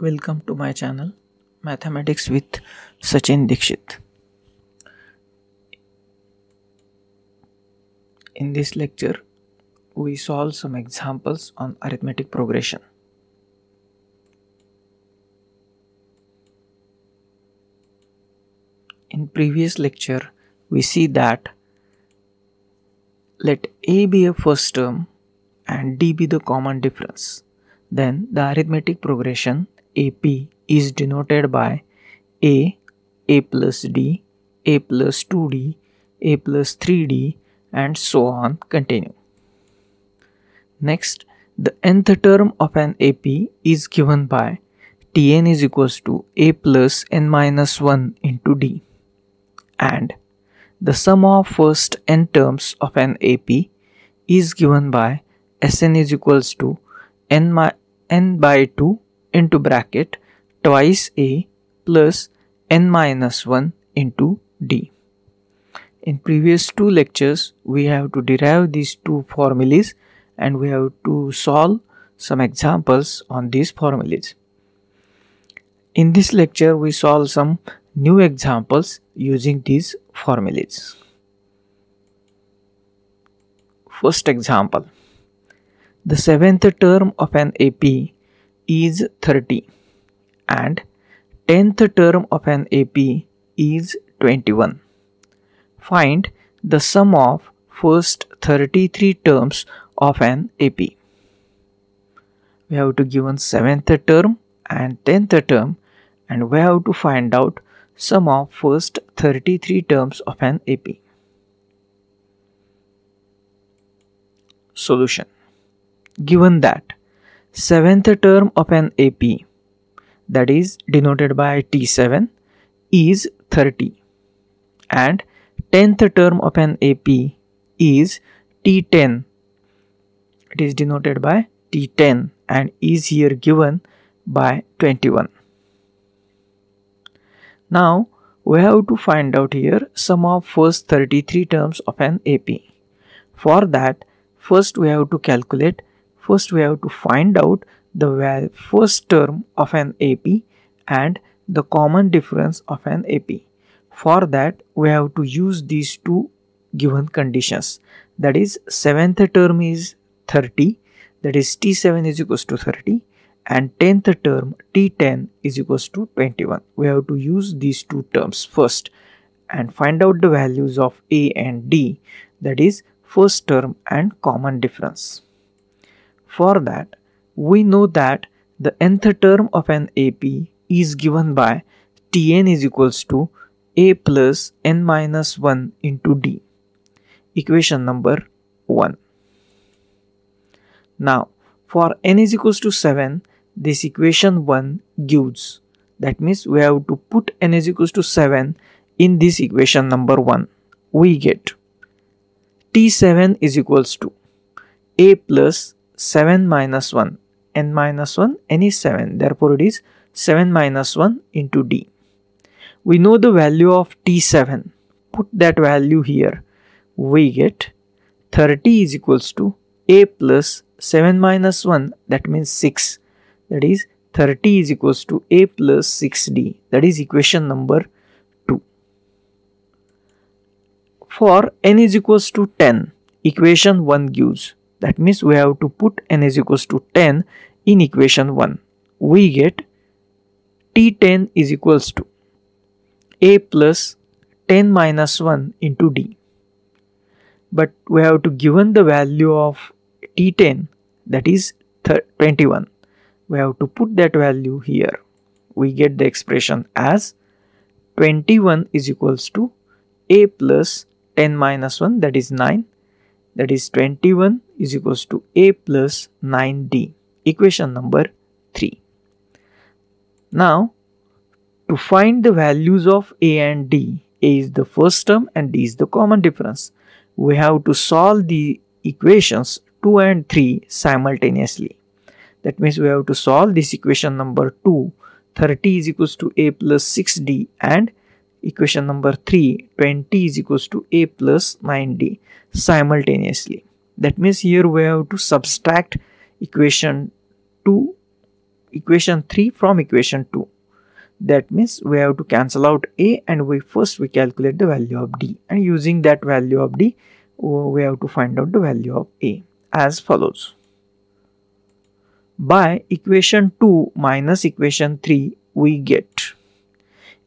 Welcome to my channel Mathematics with Sachin Dikshit. In this lecture, we solve some examples on arithmetic progression. In previous lecture, we see that let A be a first term and D be the common difference. Then the arithmetic progression AP is denoted by A plus D, A plus 2D, A plus 3D, and so on continue. Next, the nth term of an AP is given by Tn is equals to A plus n minus 1 into D, and the sum of first n terms of an AP is given by Sn is equals to n by 2 into bracket twice A plus n minus 1 into D. In previous two lectures, we have to derive these two formulas and we have to solve some examples on these formulas. In this lecture, we solve some new examples using these formulas. First example. The seventh term of an AP is 30 and 10th term of an AP is 21. Find the sum of first 33 terms of an AP. We have to given 7th term and 10th term, and we have to find out sum of first 33 terms of an AP. Solution. Given that 7th term of an AP, that is denoted by T7, is 30 and 10th term of an AP is T10, it is denoted by T10 and is here given by 21. Now we have to find out here sum of first 33 terms of an AP. For that, first we have to find out the first term of an AP and the common difference of an AP. For that, we have to use these two given conditions. That is, 7th term is 30, that is T7 is equals to 30, and 10th term T10 is equals to 21. We have to use these two terms first and find out the values of A and D, that is first term and common difference. For that, we know that the nth term of an AP is given by Tn is equals to A plus n minus 1 into D. Equation number 1. Now, for n is equals to 7, this equation 1 gives. That means we have to put n is equals to 7 in this equation number 1. We get T7 is equals to A plus 7 minus 1, n minus 1, n is 7, therefore it is 7 minus 1 into D. We know the value of T7, put that value here, we get 30 is equals to A plus 7 minus 1, that means 6, that is 30 is equals to A plus 6D, that is equation number 2. For n is equals to 10, equation 1 gives. That means we have to put n is equals to 10 in equation 1. We get T10 is equals to A plus 10 minus 1 into D. But we have to given the value of T10, that is 21. We have to put that value here. We get the expression as 21 is equals to A plus 10 minus 1, that is 9. That is 21 is equals to A plus 9D. Equation number 3. Now, to find the values of A and D, A is the first term and D is the common difference. We have to solve the equations 2 and 3 simultaneously. That means we have to solve this equation number 2, 30 is equals to A plus 6D, and equation number 3, 20 is equals to A plus 9D simultaneously. That means here we have to subtract equation 2 equation 3 from equation 2. That means we have to cancel out a, and we calculate the value of d, and using that value of d we have to find out the value of a as follows. By equation 2 minus equation 3 we get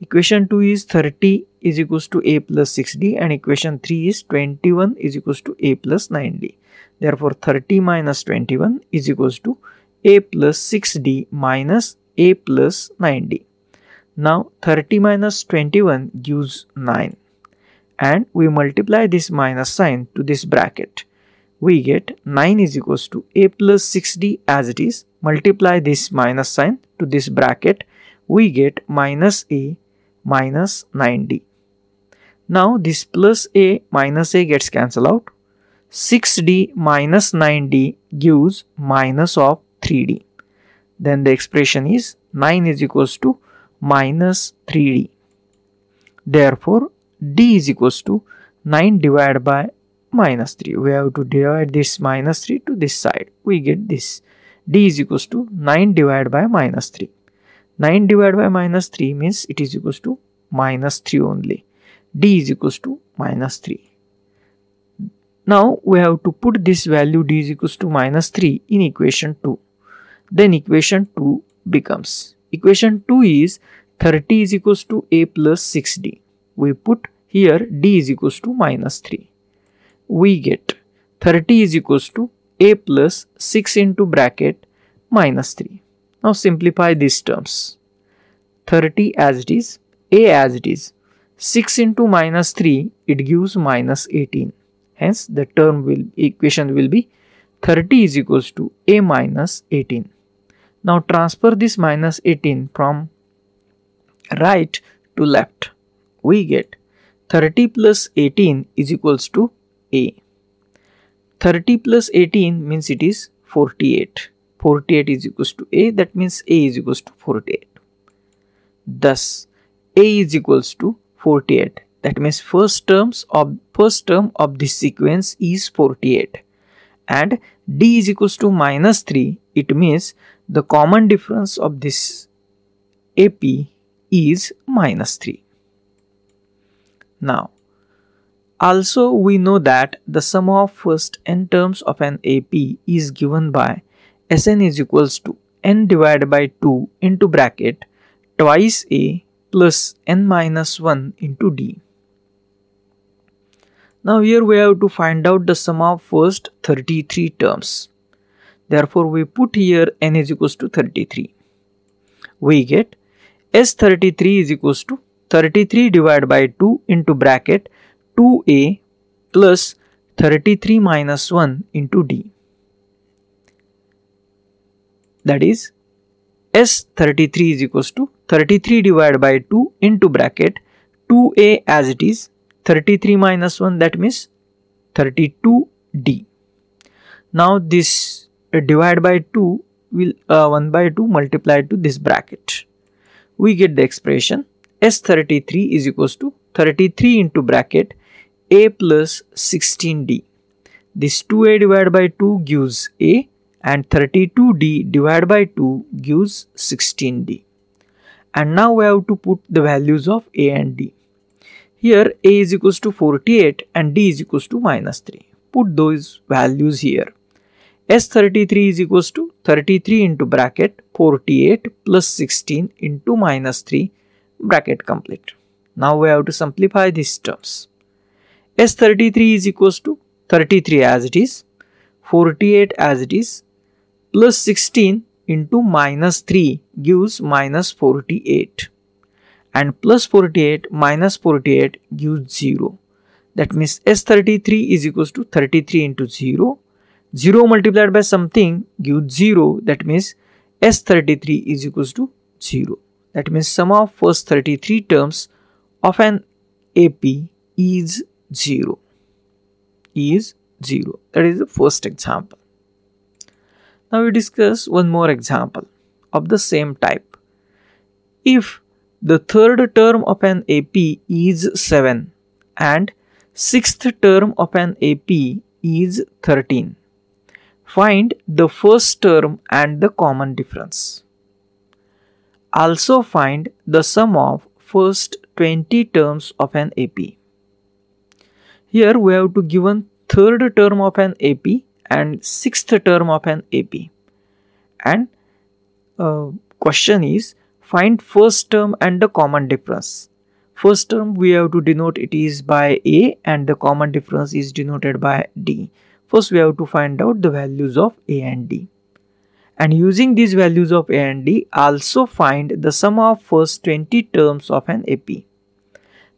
equation 2 is 30 is equals to a plus 6d, and equation 3 is 21 is equals to a plus 9d. Therefore 30 minus 21 is equals to a plus 6d minus a plus 9d. Now 30 minus 21 gives 9, and we multiply this minus sign to this bracket. We get 9 is equals to a plus 6d as it is. Multiply this minus sign to this bracket. We get minus a minus 9d. Now this plus a minus a gets cancelled out. 6d minus 9d gives minus of 3d. Then the expression is 9 is equals to minus 3d. Therefore d is equals to 9 divided by minus 3. We have to divide this minus 3 to this side. We get this. D is equals to 9 divided by minus 3. 9 divided by minus 3 means it is equals to minus 3 only. D is equals to minus 3. Now we have to put this value d is equals to minus 3 in equation 2. Then equation 2 becomes, equation 2 is 30 is equals to a plus 6d. We put here d is equals to minus 3. We get 30 is equals to a plus 6 into bracket minus 3. Now simplify these terms. 30 as it is, a as it is. 6 into minus 3, it gives minus 18. Hence the equation will be 30 is equals to a minus 18. Now transfer this minus 18 from right to left. We get 30 plus 18 is equals to a. 30 plus 18 means it is 48. 48 is equals to a, that means a is equals to 48. Thus a is equals to 48. That means first term of this sequence is 48, and d is equals to minus 3. It means the common difference of this AP is minus 3. Now also we know that the sum of first n terms of an AP is given by Sn is equals to n divided by 2 into bracket twice a plus n minus 1 into d. Now here we have to find out the sum of first 33 terms. Therefore we put here n is equals to 33. We get S33 is equals to 33 divided by 2 into bracket 2a plus 33 minus 1 into d. That is S33 is equals to 33 divided by 2 into bracket 2a as it is, 33 minus 1, that means 32d. Now this divide by 2 will 1 by 2 multiplied to this bracket. We get the expression S33 is equals to 33 into bracket a plus 16d. This 2a divided by 2 gives a, and 32d divided by 2 gives 16d. And now we have to put the values of a and d. Here a is equals to 48 and d is equals to minus 3. Put those values here. S33 is equals to 33 into bracket 48 plus 16 into minus 3 bracket complete. Now we have to simplify these terms. S33 is equals to 33 as it is, 48 as it is, plus 16 into minus 3 gives minus 48, and plus 48 minus 48 gives 0. That means S33 is equals to 33 into 0. 0 multiplied by something gives 0. That means S33 is equals to 0. That means sum of first 33 terms of an AP is 0. That is the first example. Now we discuss one more example of the same type. If the third term of an AP is 7 and sixth term of an AP is 13, find the first term and the common difference. Also find the sum of first 20 terms of an AP. Here we have to given third term of an AP and sixth term of an AP. And question is, find first term and the common difference. First term we have to denote it is by A and the common difference is denoted by D. First we have to find out the values of A and D. And using these values of A and D, also find the sum of first 20 terms of an AP.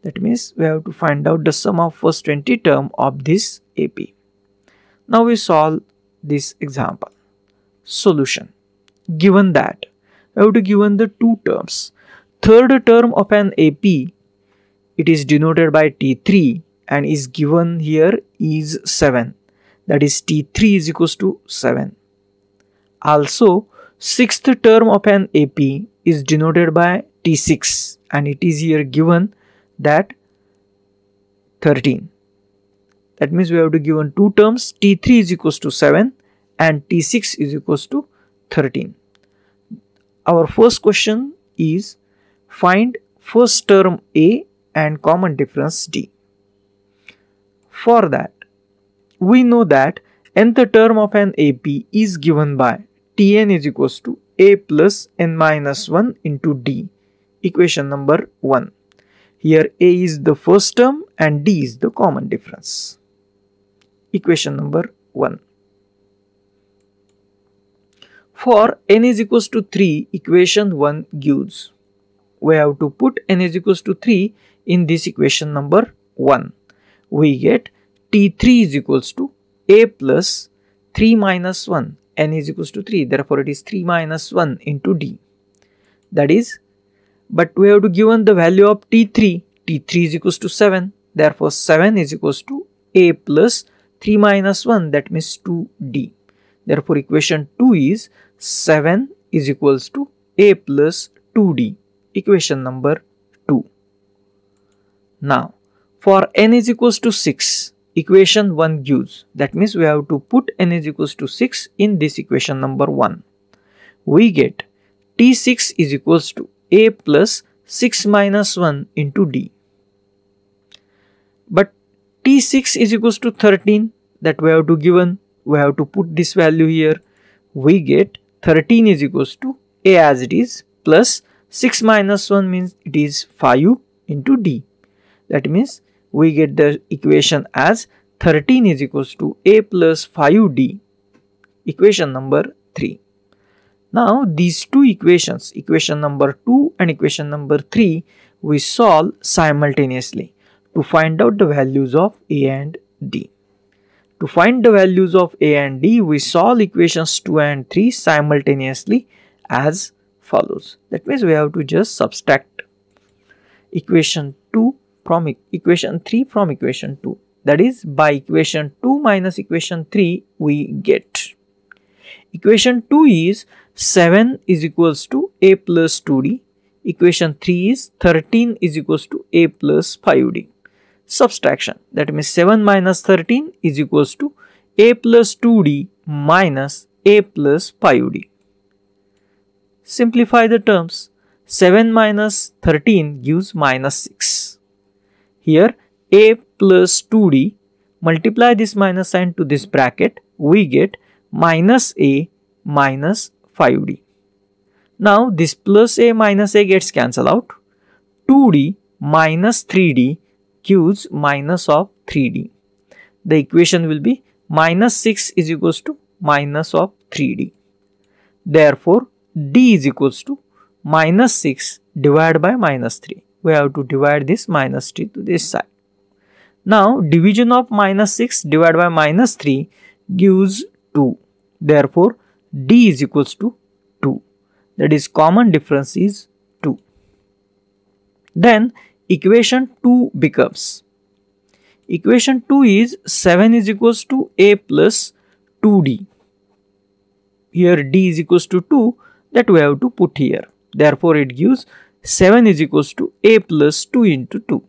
That means we have to find out the sum of first 20 term of this AP. Now we solve this example. Solution. Given that we have to given the two terms. Third term of an AP, it is denoted by T3 and is given here is 7. That is T3 is equals to 7. Also, sixth term of an AP is denoted by T6 and it is here given that 13. That means we have to given two terms, T3 is equals to 7 and T6 is equals to 13. Our first question is find first term A and common difference D. For that, we know that nth term of an AP is given by Tn is equals to A plus n minus 1 into D, equation number 1. Here A is the first term and D is the common difference. Equation number 1. For n is equals to 3, equation 1 gives. We have to put n is equals to 3 in this equation number 1. We get T3 is equals to A plus 3 minus 1. N is equals to 3. Therefore, it is 3 minus 1 into D. That is, but we have to given the value of T3. T3 is equals to 7. Therefore, 7 is equals to A plus 3 minus 1. That means 2D. Therefore, equation 2 is 7 is equals to A plus 2D. Equation number 2. Now, for n is equals to 6, equation 1 gives. That means we have to put n is equals to 6 in this equation number 1. We get T6 is equals to A plus 6 minus 1 into D. But T6 is equals to 13, that we have to given. We have to put this value here. We get 13 is equals to A as it is plus 6 minus 1 means it is 5 into D. That means we get the equation as 13 is equals to A plus 5D. Equation number 3. Now these two equations, equation number 2 and equation number 3, we solve simultaneously to find out the values of A and D. To find the values of A and D, we solve equations 2 and 3 simultaneously as follows. That means we have to just subtract equation 2 from equation 3 from equation 2. That is, by equation 2 minus equation 3, we get. Equation 2 is 7 is equals to A plus 2D. Equation 3 is 13 is equals to A plus 5D. Subtraction. That means 7 minus 13 is equals to A plus 2D minus A plus 5D. Simplify the terms. 7 minus 13 gives minus 6. Here A plus 2D, multiply this minus sign to this bracket, we get minus A minus 5D. Now this plus A minus A gets cancelled out. 2D minus 3D gives minus of 3D. The equation will be minus 6 is equals to minus of 3D. Therefore, D is equals to minus 6 divided by minus 3. We have to divide this minus 3 to this side. Now, division of minus 6 divided by minus 3 gives 2. Therefore, D is equals to 2. That is, common difference is 2. Then, equation 2 becomes, equation 2 is 7 is equals to A plus 2D. Here D is equals to 2, that we have to put here. Therefore, it gives 7 is equals to A plus 2 into 2.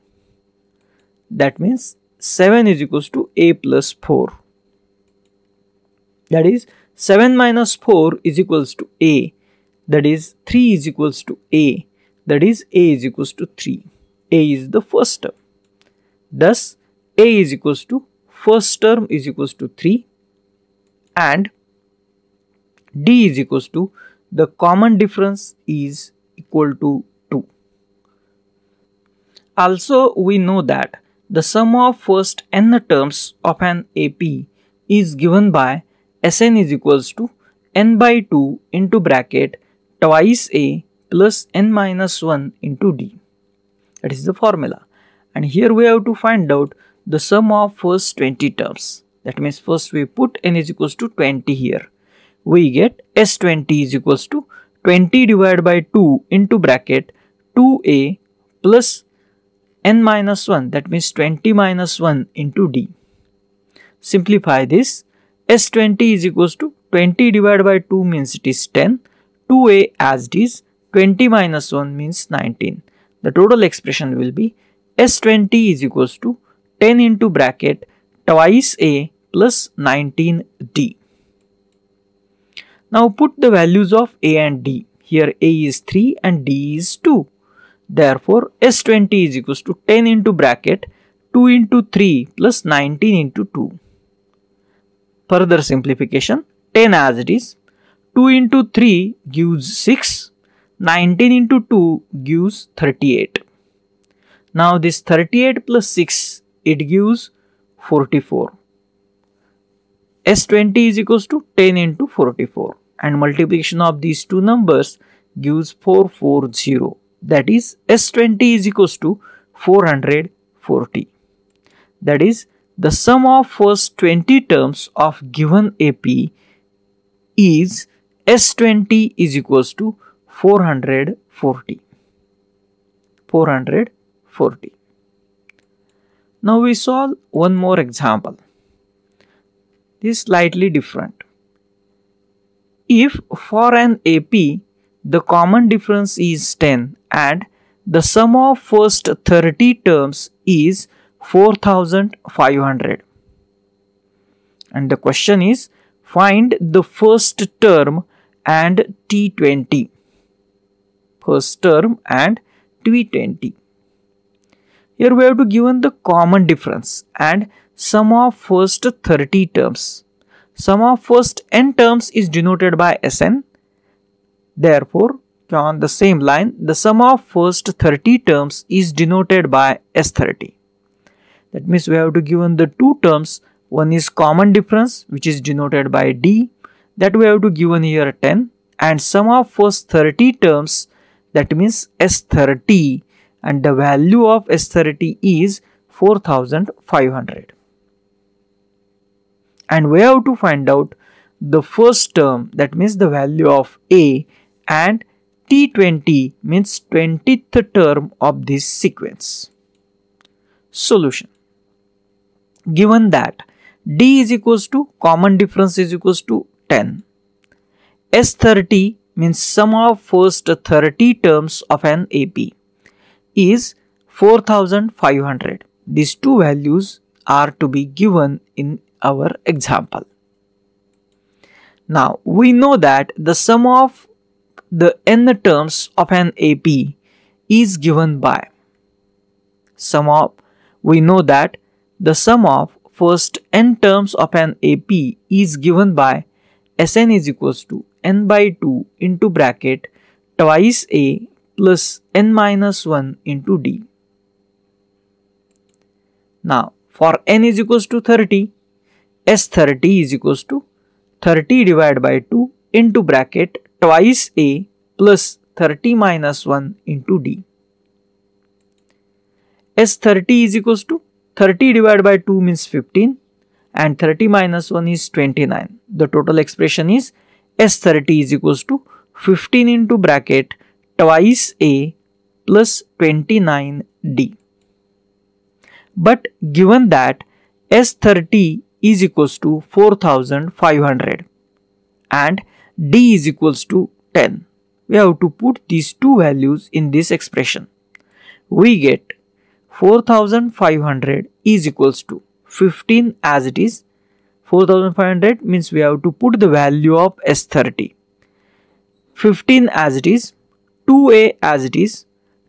That means 7 is equals to A plus 4. That is, 7 minus 4 is equals to A. that is 3 is equals to A, that is A is equals to 3. A is the first term. Thus, A is equals to first term is equals to 3 and D is equals to the common difference is equal to 2. Also, we know that the sum of first n terms of an AP is given by Sn is equals to n by 2 into bracket twice A plus n minus 1 into D. That is the formula. And here we have to find out the sum of first 20 terms. That means first we put n is equals to 20 here. We get S20 is equals to 20 divided by 2 into bracket 2A plus n minus 1, that means 20 minus 1 into D. Simplify this. S20 is equals to 20 divided by 2 means it is 10. 2A as it is, 20 minus 1 means 19. The total expression will be S20 is equals to 10 into bracket twice A plus 19D. Now put the values of A and D. Here A is 3 and D is 2. Therefore, S20 is equals to 10 into bracket 2 into 3 plus 19 into 2. Further simplification, 10 as it is, 2 into 3 gives 6, 19 into 2 gives 38. Now this 38 plus 6, it gives 44. S20 is equals to 10 into 44 and multiplication of these two numbers gives 440. That is S20 is equals to 440. That is the sum of first 20 terms of given AP is S20 is equals to 440. 440. Now we solve one more example. This is slightly different. If for an AP the common difference is 10 and the sum of first 30 terms is 4500 and the question is find the first term and T20. First term and T20. Here we have to given the common difference and sum of first 30 terms. Sum of first n terms is denoted by Sn. Therefore, on the same line, the sum of first 30 terms is denoted by S30. That means we have to given the two terms. One is common difference, which is denoted by D. That we have to given here 10. And sum of first 30 terms, that means S30. And the value of S30 is 4500. And we have to find out the first term, that means the value of A, and T20 means 20th term of this sequence. Solution. Given that D is equals to common difference is equals to 10. S30 means sum of first 30 terms of an AP is 4500. These two values are to be given in our example. Now we know that the sum of the n terms of an AP is given by we know that the sum of first n terms of an AP is given by Sn is equals to n by 2 into bracket twice A plus n minus 1 into D. Now for n is equals to 30, S30 is equals to 30 divided by 2 into bracket twice A plus 30 minus 1 into D. S30 is equals to 30 divided by 2 means 15 and 30 minus 1 is 29. The total expression is S30 is equals to 15 into bracket twice A plus 29D. But given that S30 is equals to 4500 and D is equals to 10, we have to put these two values in this expression. We get 4500 is equals to 15 as it is. 4500 means we have to put the value of S30. 15 as it is, 2a as it is,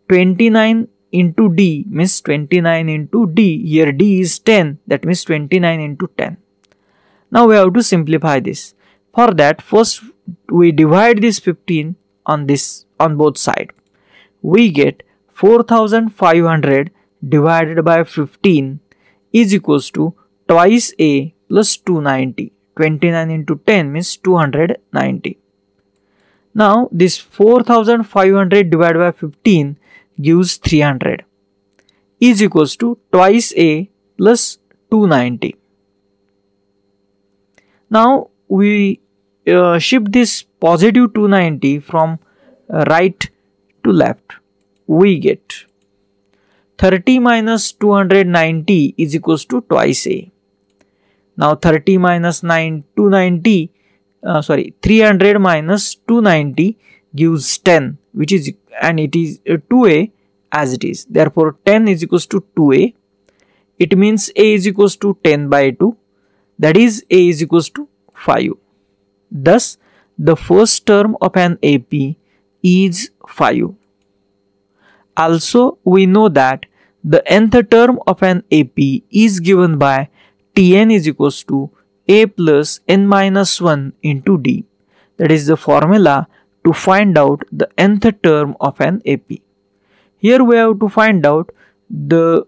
29 into d means 29 into d. Here d is 10, that means 29 into 10. Now we have to simplify this. For that, first we divide this 15 on both sides. We get 4500 divided by 15 is equals to twice a plus 290. 29 into 10 means 290. Now this 4500 divided by 15 gives 300 is equals to twice a plus 290. Now we shift this positive 290 from right to left. We get 30 minus 290 is equals to twice a. Now 30 minus 300 minus 290 gives 10, which is, and it is 2a as it is. Therefore 10 is equals to 2a. It means a is equals to 10 by 2. That is a is equals to 5. Thus the first term of an AP is 5. Also we know that the nth term of an AP is given by Tn is equals to a plus n minus 1 into d. That is the formula to find out the nth term of an AP. Here we have to find out the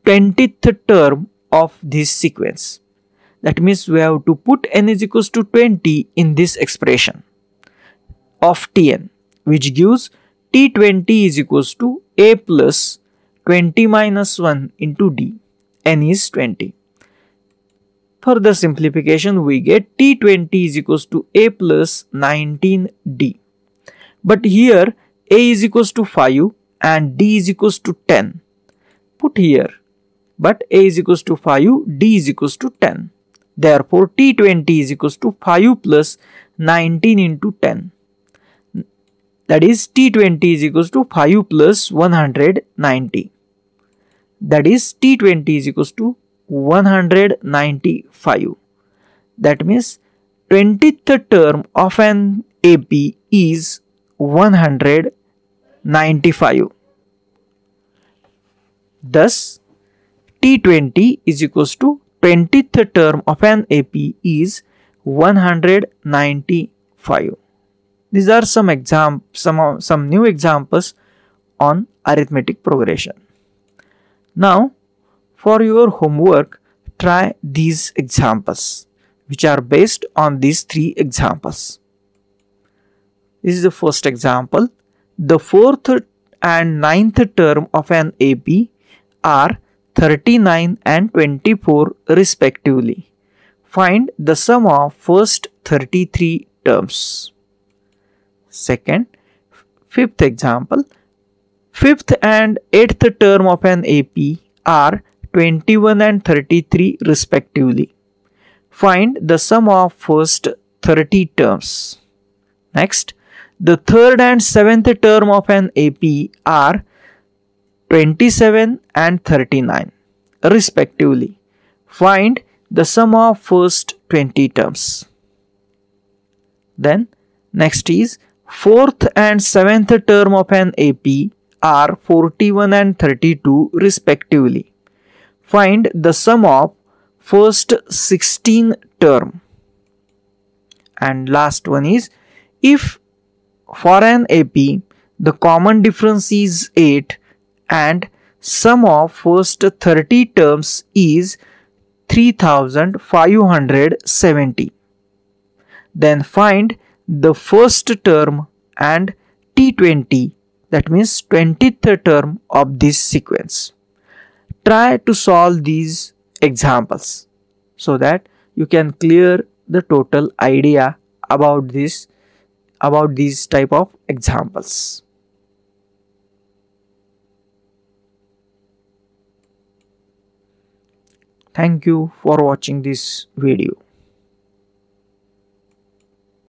20th term of this sequence. That means we have to put n is equals to 20 in this expression of Tn, which gives T20 is equals to a plus 20 minus 1 into d. N is 20. Further simplification, we get T20 is equals to a plus 19d. But here a is equals to 5 and d is equals to 10. Put here, but a is equals to 5, d is equals to 10. Therefore T20 is equals to 5 plus 19 into 10. That is T20 is equals to 5 plus 190. That is T20 is equals to 195. That means 20th term of an AP is 195. Thus T20 is equals to 20th term of an AP is 195. These are some new examples on arithmetic progression. Now for your homework, try these examples which are based on these three examples. This is the first example. The fourth and ninth term of an AP are 39 and 24 respectively. Find the sum of first 33 terms. Second, fifth example. Fifth and eighth term of an AP are 21 and 33 respectively. Find the sum of first 30 terms. Next, the third and seventh term of an AP are 27 and 39 respectively. Find the sum of first 20 terms. Then next is fourth and seventh term of an AP are 41 and 32 respectively. Find the sum of first 16 term. And last one is, if for an AP the common difference is 8 and sum of first 30 terms is 3570, then find the first term and T20, that means 20th term of this sequence. Try to solve these examples so that you can clear the total idea about these type of examples. Thank you for watching this video.